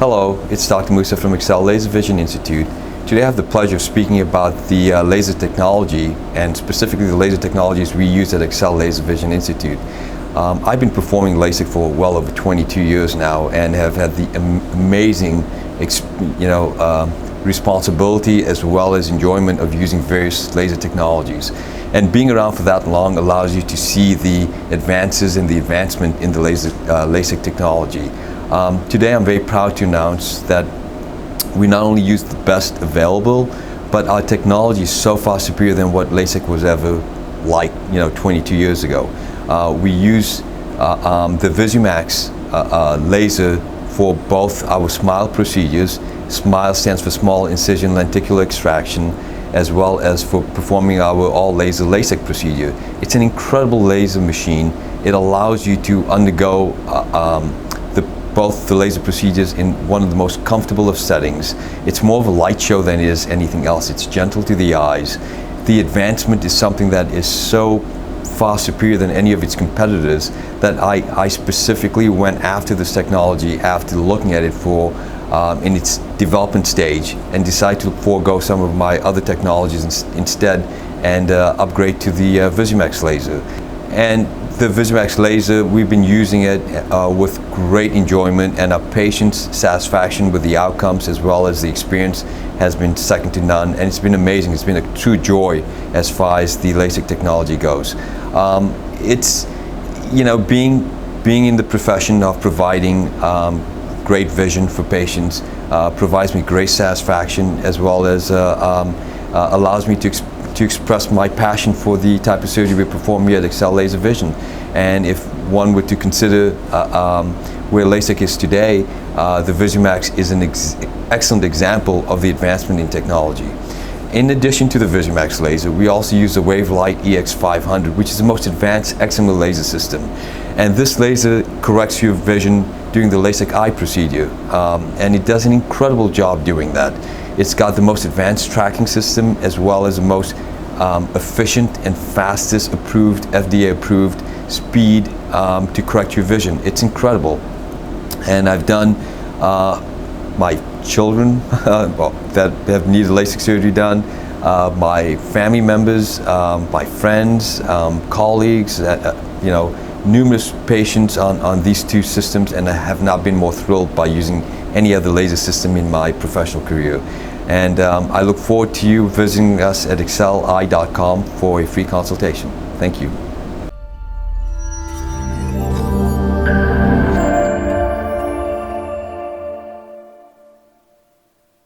Hello, it's Dr. Musa from Excel Laser Vision Institute. Today I have the pleasure of speaking about the laser technology, and specifically the laser technologies we use at Excel Laser Vision Institute. I've been performing LASIK for well over 22 years now and have had the amazing responsibility as well as enjoyment of using various laser technologies. And being around for that long allows you to see the advances and the advancement in the LASIK technology. Today I'm very proud to announce that we not only use the best available, but our technology is so far superior than what LASIK was ever like 22 years ago. We use the Visumax laser for both our SMILE procedures. SMILE stands for small incision lenticular extraction, as well as for performing our all laser LASIK procedure. It's an incredible laser machine. It allows you to undergo both the laser procedures in one of the most comfortable of settings. It's more of a light show than it is anything else. It's gentle to the eyes. The advancement is something that is so far superior than any of its competitors that I specifically went after this technology after looking at it for in its development stage, and decided to forego some of my other technologies instead and upgrade to the Visumax laser. And the Visumax laser, we've been using it with great enjoyment, and our patients' satisfaction with the outcomes as well as the experience has been second to none, and it's been amazing. It's been a true joy as far as the LASIK technology goes. It's being in the profession of providing great vision for patients provides me great satisfaction, as well as allows me to express my passion for the type of surgery we perform here at Excel Laser Vision. And if one were to consider where LASIK is today, the Visumax is an excellent example of the advancement in technology. In addition to the Visumax laser, we also use the WaveLight EX500, which is the most advanced excimer laser system. And this laser corrects your vision during the LASIK eye procedure, and it does an incredible job doing that. It's got the most advanced tracking system, as well as the most efficient and fastest approved, FDA approved speed to correct your vision. It's incredible. And I've done my children that have needed LASIK surgery done, my family members, my friends, colleagues, numerous patients on these two systems, and I have not been more thrilled by using any other laser system in my professional career. And I look forward to you visiting us at exceli.com for a free consultation. Thank you.